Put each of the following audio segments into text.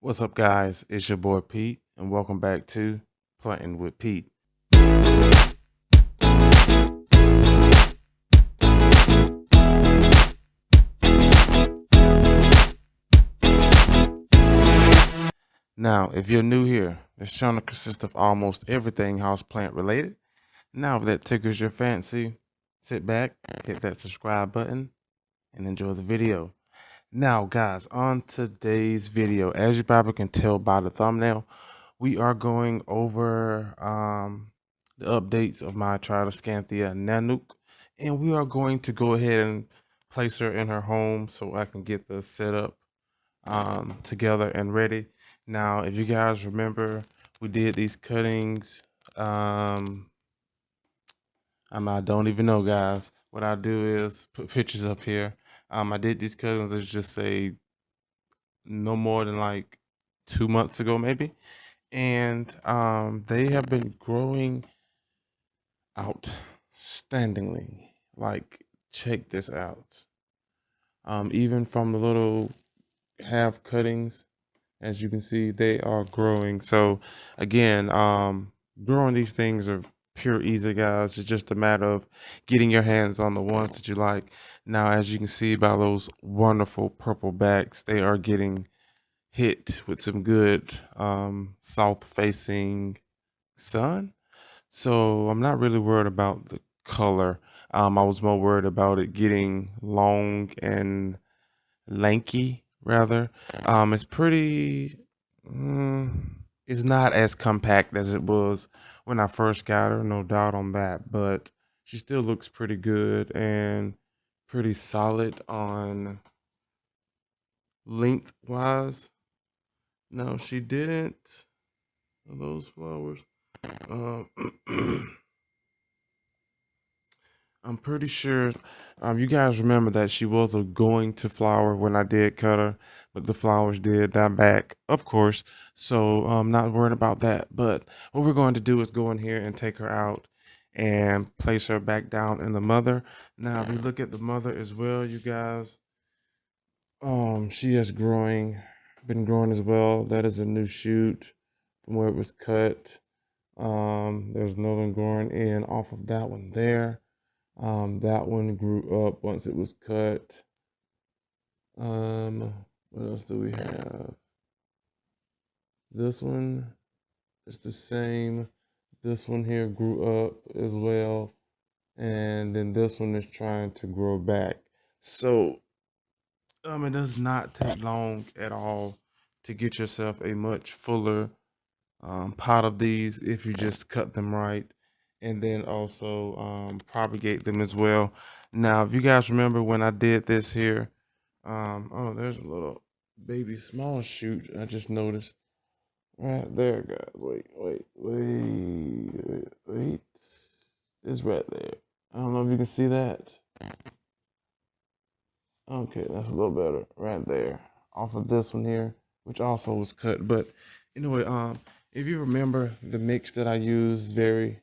What's up, guys? It's your boy Pete, and welcome back to Planting with Pete. Now, if you're new here, this channel consists of almost everything houseplant related. Now, if that tickles your fancy, sit back, hit that subscribe button, and enjoy the video. Now, guys, on today's video, as you probably can tell by the thumbnail, we are going over the updates of my Tridoscanthia Nanoke, and we are going to go ahead and place her in her home so I can get the setup together and ready. Now, if you guys remember, we did these cuttings. I don't even know, guys. What I do is put pictures up here. I did these cuttings, let's just say no more than like 2 months ago, maybe. And they have been growing outstandingly. Like, check this out. Even from the little half cuttings, as you can see, they are growing. So again, growing these things are pure easy, guys. It's just a matter of getting your hands on the ones that you like. Now, as you can see by those wonderful purple backs, they are getting hit with some good south facing sun. So I'm not really worried about the color. I was more worried about it getting long and lanky, rather. It's pretty. It's not as compact as it was when I first got her, no doubt on that. But she still looks pretty good and pretty solid on lengthwise. No, she didn't. Those flowers. Um, I'm pretty sure you guys remember that she was going to flower when I did cut her, but the flowers did die back, of course. So I'm not worried about that. But what we're going to do is go in here and take her out and place her back down in the mother. Now, if you look at the mother as well, you guys, she is growing, been growing as well. That is a new shoot from where it was cut. There's another one growing in off of that one there. That one grew up once it was cut. What else do we have? This one is the same. This one here grew up as well. And then this one is trying to grow back. So, it does not take long at all to get yourself a much fuller pot of these if you just cut them right, and then also propagate them as well. Now, if you guys remember when I did this here, oh, there's a little baby small shoot I just noticed right there, guys. Wait. It's right there. I don't know if you can see that. Okay, that's a little better right there. Off of this one here, which also was cut. But anyway, if you remember, the mix that I used is very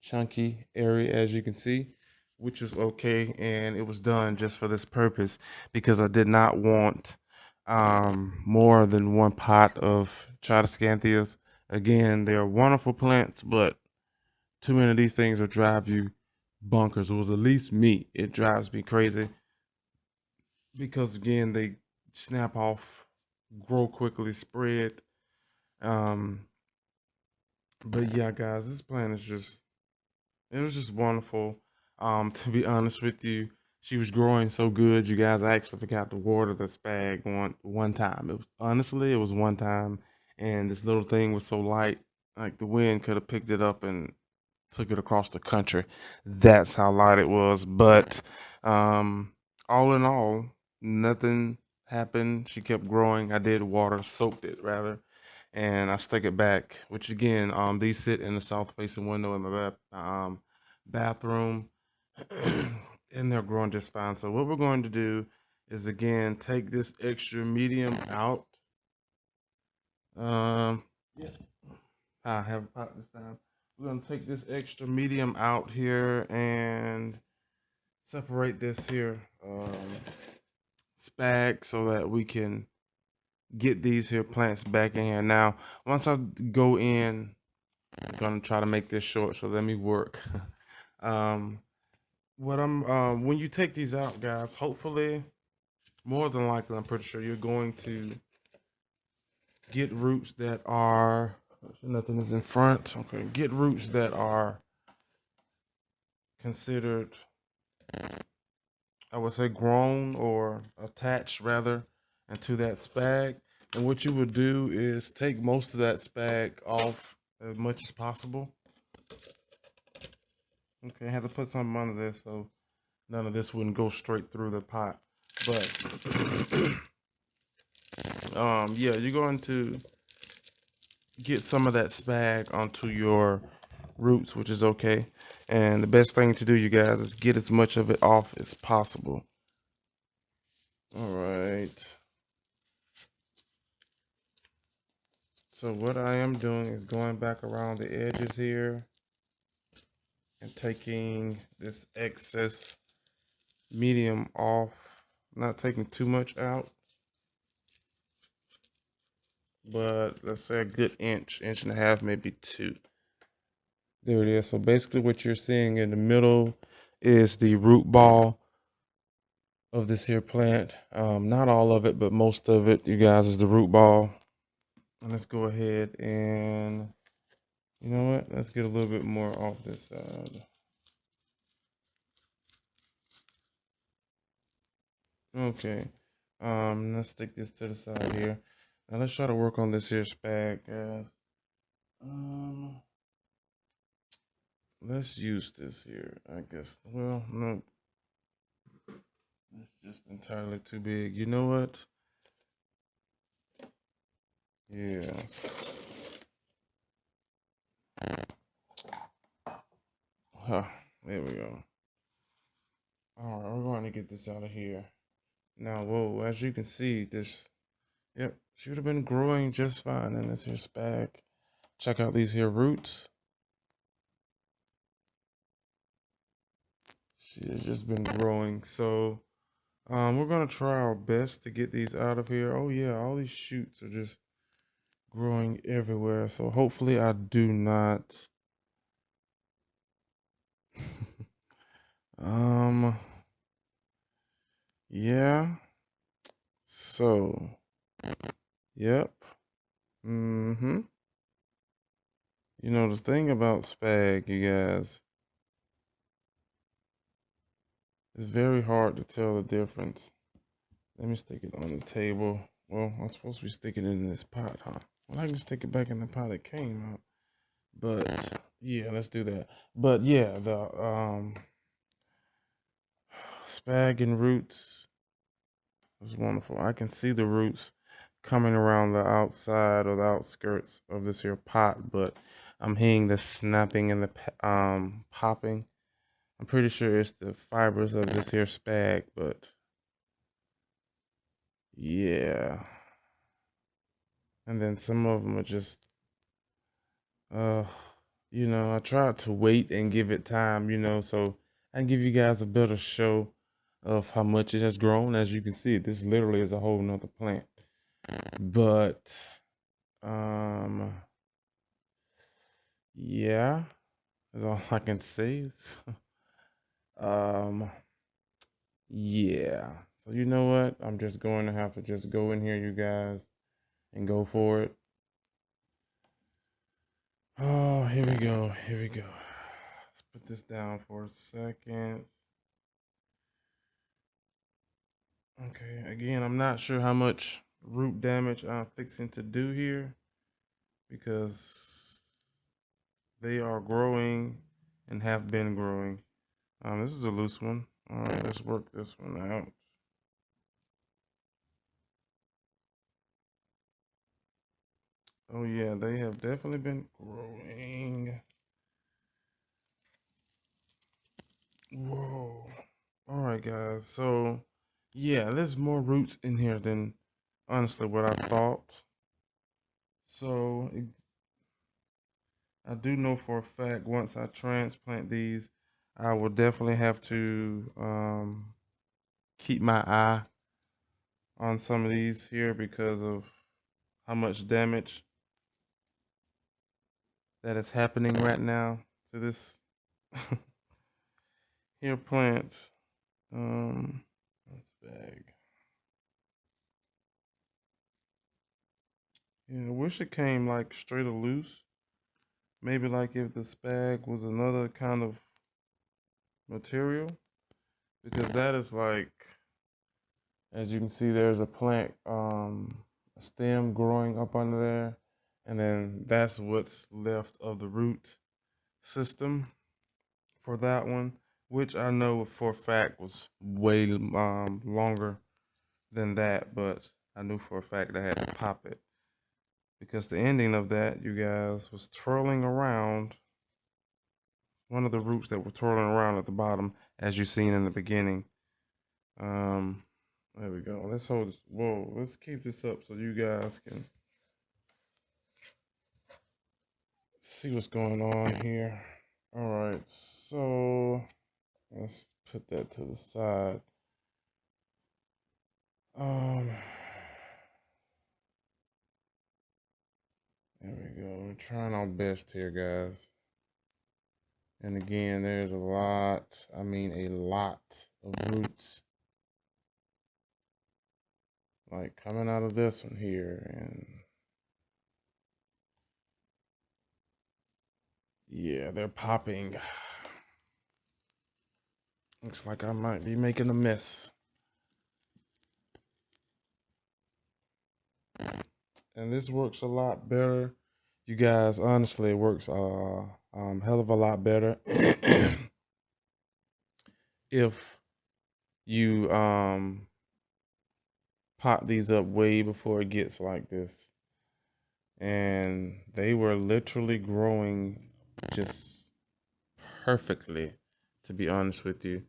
chunky, airy, as you can see, which was okay, and it was done just for this purpose because I did not want more than one pot of Tridoscanthias. Again, they are wonderful plants, but too many of these things will drive you bonkers. It was at least me. It drives me crazy because again they snap off, grow quickly, spread. Um, but yeah, guys, this plant is just it was just wonderful. To be honest with you, she was growing so good, you guys. I actually forgot to water the spag one time. It was honestly it was one time, and this little thing was so light, like the wind could have picked it up and took it across the country. That's how light it was. But all in all, nothing happened. She kept growing. I did water, soaked it rather, and I stuck it back. Which again, these sit in the south facing window in my bathroom, and they're growing just fine. So what we're going to do is again take this extra medium out. Yeah. I have a pot this time. We're gonna take this extra medium out here and separate this here spag so that we can get these here plants back in here. Now, once I go in, I'm gonna try to make this short, so let me work. um, when you take these out, guys, hopefully, more than likely, I'm pretty sure you're going to get roots that are, nothing is in front. Okay, get roots that are considered, I would say, grown or attached rather into that spag. And what you would do is take most of that spag off as much as possible. Okay, I had to put something under this so none of this wouldn't go straight through the pot. But yeah, you're going to get some of that spag onto your roots, which is okay. And the best thing to do, you guys, is get as much of it off as possible. All right. So what I am doing is going back around the edges here and taking this excess medium off. Not taking too much out, but let's say a good inch, inch and a half, maybe two. There it is. So basically what you're seeing in the middle is the root ball of this here plant. Not all of it, but most of it, you guys, is the root ball. And let's go ahead and, you know what? Let's get a little bit more off this side. Okay. Let's stick this to the side here. Now let's try to work on this here spag, guys. Let's use this here, I guess. Well, no. It's just entirely too big. You know what? Yeah. Huh. There we go. All right, we're going to get this out of here. Now, whoa, as you can see, this, yep, should have been growing just fine in this here spag. Check out these here roots. She has just been growing. So, we're going to try our best to get these out of here. Oh, yeah, all these shoots are just growing everywhere. So, hopefully, I do not. Yeah. So, yep. Mm-hmm. You know, the thing about spag, you guys, it's very hard to tell the difference. Let me stick it on the table. Well, I'm supposed to be sticking it in this pot, huh? Well, I can stick it back in the pot it came out. But yeah, let's do that. But yeah, the spag and roots is wonderful. I can see the roots coming around the outside or the outskirts of this here pot, but I'm hearing the snapping and the popping. I'm pretty sure it's the fibers of this here spag, but yeah. And then some of them are just, uh, you know, I tried to wait and give it time, you know, so I can give you guys a better show of how much it has grown. As you can see, this literally is a whole nother plant. But, um, yeah, that's all I can say. um, yeah. So you know what? I'm just going to have to just go in here, you guys, and go for it. Oh, here we go. Here we go. Let's put this down for a second. Okay, again, I'm not sure how much root damage I'm fixing to do here because they are growing and have been growing. This is a loose one. All right, let's work this one out. Oh yeah, they have definitely been growing. Whoa. All right, guys. So yeah, there's more roots in here than honestly what I thought. So I do know for a fact once I transplant these, I will definitely have to keep my eye on some of these here because of how much damage that is happening right now to this here plant. This bag. Yeah, I wish it came like straight or loose. Maybe like if the spag was another kind of material, because that is like, as you can see, there's a plant, a stem growing up under there, and then that's what's left of the root system for that one, which I know for a fact was way longer than that, but I knew for a fact I had to pop it because the ending of that, you guys, was twirling around. One of the roots that were twirling around at the bottom, as you seen in the beginning. There we go. Let's hold this. Whoa, let's keep this up so you guys can see what's going on here. All right, so let's put that to the side. There we go. We're trying our best here, guys. And again, there's a lot, I mean a lot of roots like coming out of this one here, and yeah, they're popping. Looks like I might be making a mess. And this works a lot better. You guys, honestly, it works hell of a lot better if you pop these up way before it gets like this. And they were literally growing just perfectly, to be honest with you.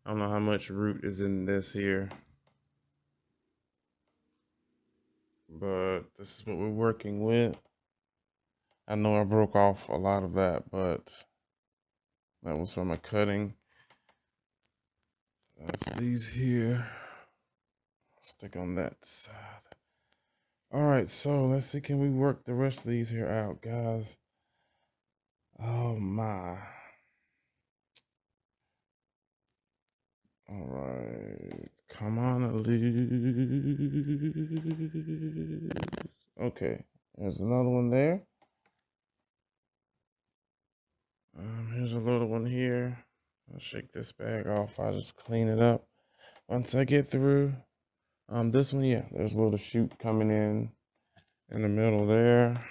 I don't know how much root is in this here, but this is what we're working with. I know I broke off a lot of that, but that was from a cutting. That's these here. Stick on that side. All right, so let's see, can we work the rest of these here out, guys? Oh my. All right, come on, Elise. Okay, there's another one there. Here's a little one here. I'll shake this bag off. I'll just clean it up once I get through. This one, yeah, there's a little shoot coming in the middle there.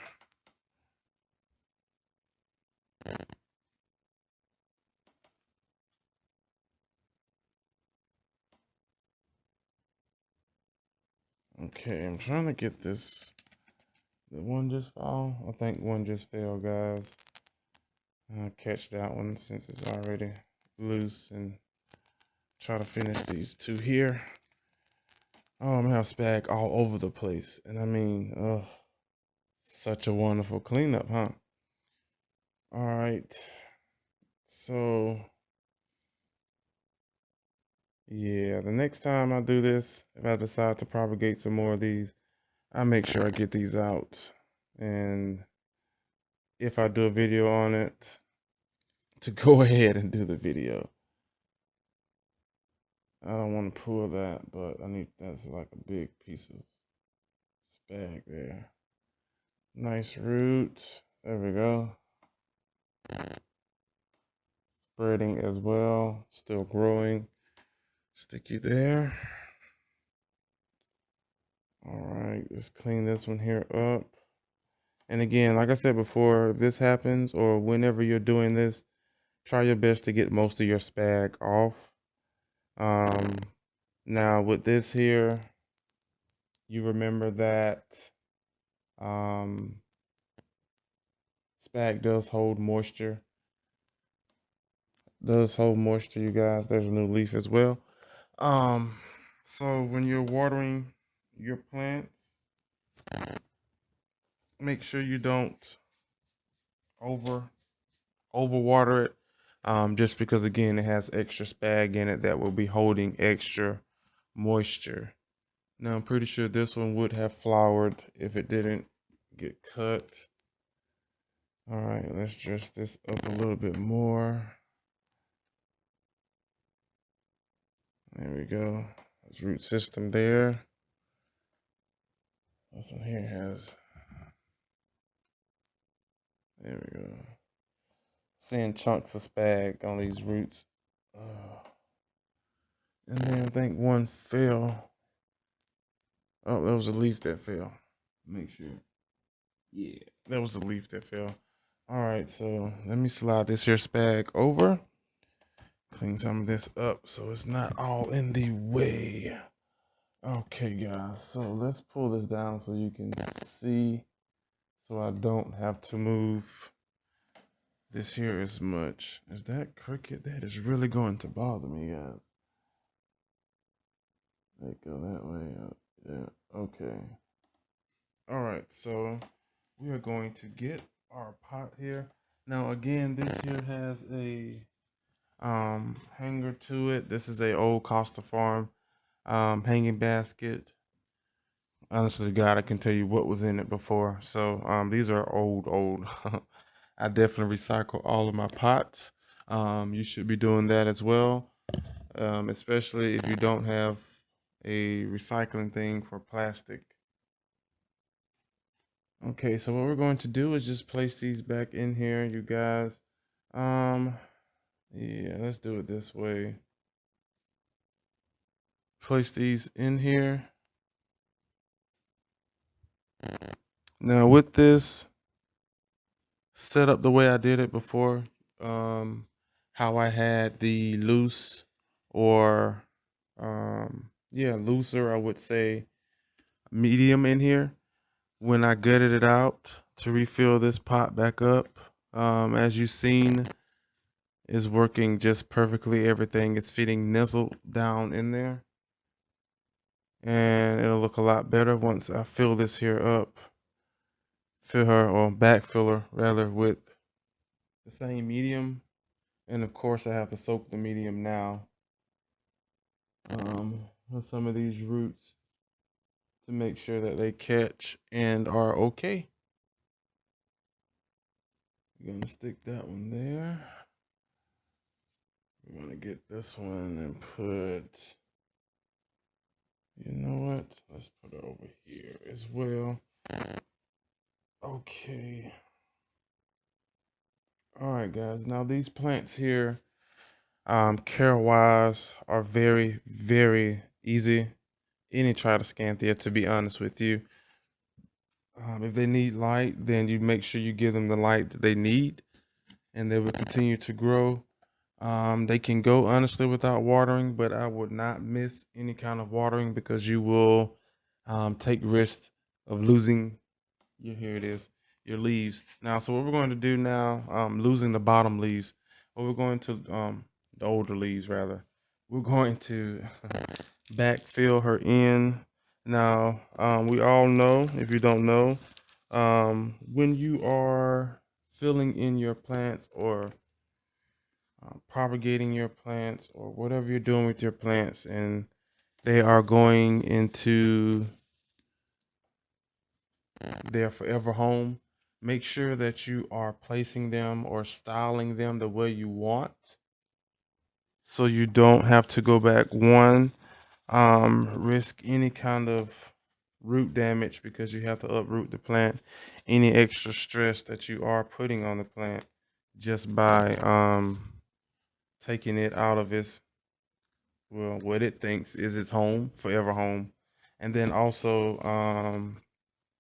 Okay, I'm trying to get this. Did one just fall? I think one just fell, guys. I'll catch that one since it's already loose and try to finish these two here. Oh, I'm gonna have spag all over the place. And I mean, oh, such a wonderful cleanup, huh? All right. So, yeah, the next time I do this, if I decide to propagate some more of these, I make sure I get these out. And if I do a video on it, to go ahead and do the video. I don't want to pull that, but I need, that's like a big piece of spag there. Nice root. There we go. Spreading as well. Still growing. Stick you there. All right, let's clean this one here up. And again, like I said before, if this happens or whenever you're doing this, try your best to get most of your spag off. Now with this here, you remember that spag does hold moisture. Does hold moisture, you guys. There's a new leaf as well. So when you're watering your plants, make sure you don't overwater it. Just because again it has extra spag in it that will be holding extra moisture. Now I'm pretty sure this one would have flowered if it didn't get cut. All right, let's dress this up a little bit more. There we go. There's root system there. This one here has, there we go. Seeing chunks of spag on these roots. And then I think one fell. Oh, that was a leaf that fell. Make sure. Yeah, that was a leaf that fell. All right, so let me slide this here spag over. Clean some of this up so it's not all in the way. Okay, guys, so let's pull this down so you can see, so I don't have to move this here as much. Is that crooked? That is really going to bother me, guys. Let go that way. Yeah, okay. All right, so we are going to get our pot here. Now, again, this here has a hanger to it. This is a old Costa Farm hanging basket. Honestly, God, I can tell you what was in it before. So these are old. I definitely recycle all of my pots. You should be doing that as well, especially if you don't have a recycling thing for plastic. Okay, so what we're going to do is just place these back in here, you guys. Yeah, let's do it this way. Place these in here. Now with this set up the way I did it before, how I had the loose or looser, I would say medium in here. When I gutted it out to refill this pot back up, as you've seen, is working just perfectly. Everything is fitting nestled down in there. And it'll look a lot better once I fill this here up. Fill her, or backfill her rather, with the same medium. And of course I have to soak the medium now with some of these roots to make sure that they catch and are okay. We're gonna stick that one there. We're gonna get this one and put, you know what? Let's put it over here as well. Okay. All right, guys. Now these plants here, care wise, are very, very easy. Any Tritoscanthia, to be honest with you. If they need light, then you make sure you give them the light that they need, and they will continue to grow. They can go honestly without watering, but I would not miss any kind of watering because you will take risks of losing here it is, your leaves. Now, so what we're going to do now, losing the bottom leaves, what we're going to, the older leaves rather, we're going to backfill her in. Now, we all know, if you don't know, when you are filling in your plants or propagating your plants or whatever you're doing with your plants, and they are going into their forever home, make sure that you are placing them or styling them the way you want, so you don't have to go back risk any kind of root damage because you have to uproot the plant, any extra stress that you are putting on the plant just by taking it out of its, well, what it thinks is its home, forever home. And then also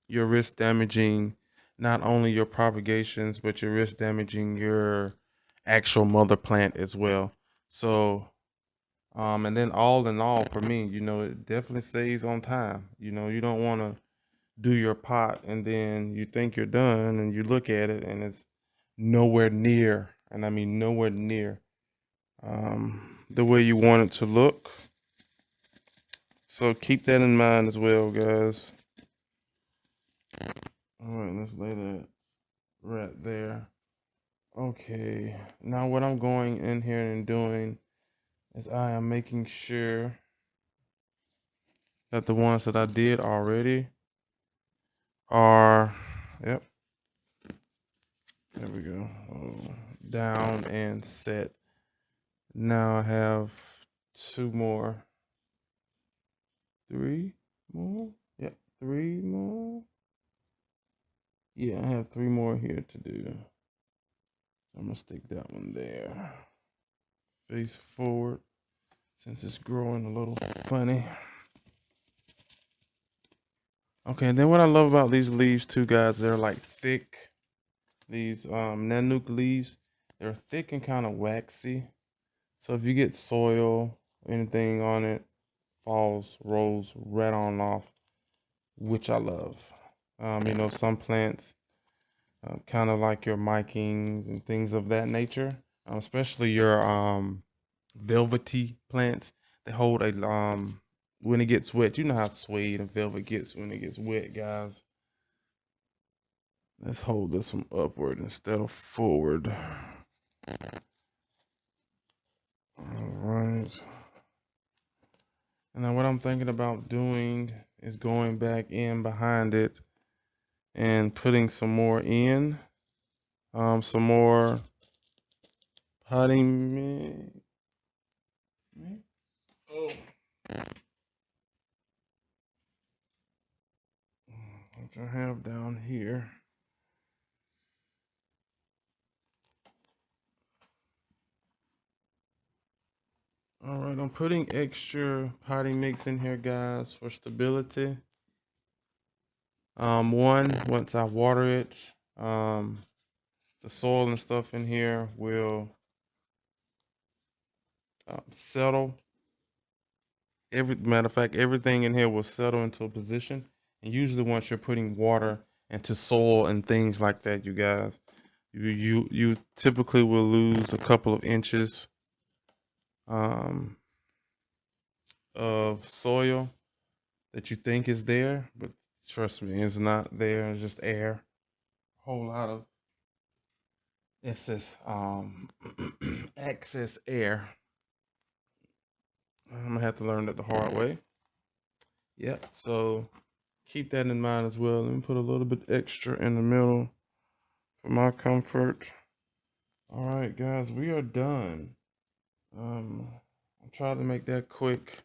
you're risk damaging not only your propagations, but you're risk damaging your actual mother plant as well. So and then all in all, for me, it definitely saves on time. You don't want to do your pot and then you think you're done and you look at it and it's nowhere near, and I mean nowhere near the way you want it to look. So keep that in mind as well, guys. All right, let's lay that right there. Okay, now what I'm going in here and doing is I am making sure that the ones that I did already are, yep, there we go, down and set. Now I have 2 more, 3 more, yep, 3 more. Yeah, I have 3 more here to do. I'm gonna stick that one there. Face forward, since it's growing a little funny. Okay, and then what I love about these leaves too, guys, they're like thick. These Nanoke leaves, they're thick and kind of waxy. So if you get soil, anything on it, rolls right on off, which I love. You know, some plants, kind of like your micings and things of that nature, especially your velvety plants. They hold a when it gets wet. You know how suede and velvet gets when it gets wet, guys. Let's hold this one upward instead of forward. All right. And now what I'm thinking about doing is going back in behind it and putting some more in. Some more potting mix. Oh. Which I have down here. All right, I'm putting extra potting mix in here, guys, for stability. Once I water it, the soil and stuff in here will settle. Matter of fact, everything in here will settle into a position. And usually, once you're putting water into soil and things like that, you guys, you typically will lose a couple of inches of soil that you think is there, but trust me, it's not there. It's just air. A whole lot of excess excess air. I'm gonna have to learn that the hard way. Yep. So keep that in mind as well. Let me put a little bit extra in the middle for my comfort. All right, guys, we are done. I'll try to make that quick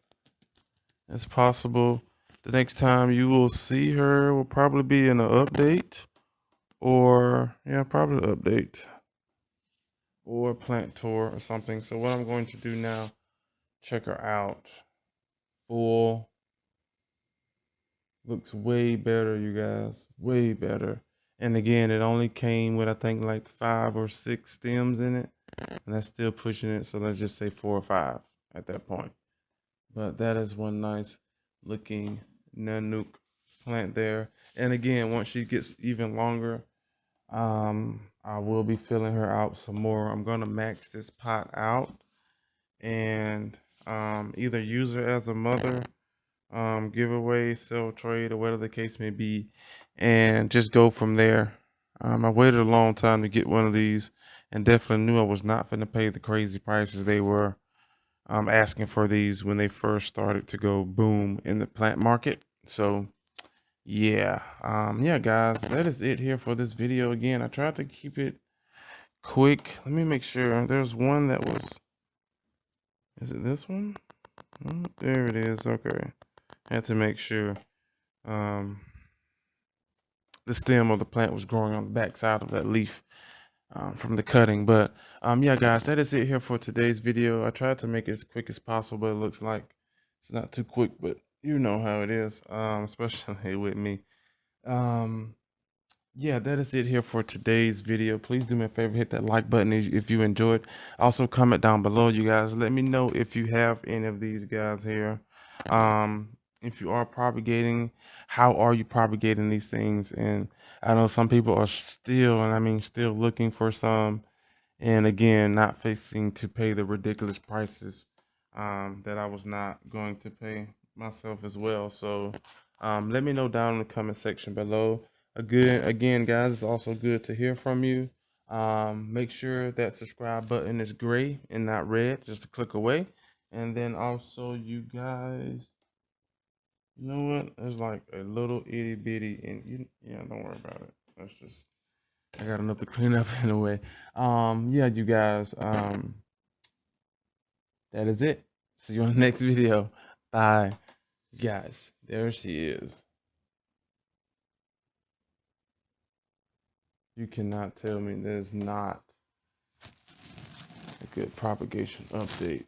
as possible. The next time you will see her will probably be in an update, or yeah, probably an update or plant tour or something. So what I'm going to do now, check her out. Full. Looks way better, you guys. Way better. And again, it only came with, I think, like 5 or 6 stems in it. And that's still pushing it. So let's just say 4 or 5 at that point. But that is one nice looking Nanoke plant there. And again, once she gets even longer, I will be filling her out some more. I'm going to max this pot out and either use her as a mother, giveaway, sell, trade, or whatever the case may be, and just go from there. I waited a long time to get one of these and definitely knew I was not going to pay the crazy prices they were asking for these when they first started to go boom in the plant market. So yeah, yeah, guys, that is it here for this video. Again, I tried to keep it quick. Let me make sure. There's one that was, is it this one? Oh, there it is. Okay, had to make sure the stem of the plant was growing on the back side of that leaf from the cutting. But yeah, guys, that is it here for today's video. I tried to make it as quick as possible, but it looks like it's not too quick, but you know how it is, especially with me. Yeah, that is it here for today's video. Please do me a favor, hit that like button if you enjoyed. Also, comment down below, you guys. Let me know if you have any of these guys here. If you are propagating, how are you propagating these things? And I know some people are still, and I mean still looking for some, and again, not facing to pay the ridiculous prices that I was not going to pay myself as well. So let me know down in the comment section below. Again, guys, it's also good to hear from you. Make sure that subscribe button is gray and not red, just to click away. And then also, you guys, You know what? It's like a little itty bitty, and yeah, don't worry about it. That's just I got enough to clean up anyway. Yeah, you guys. That is it. See you on the next video. Bye, guys. There she is. You cannot tell me there's not a good propagation update.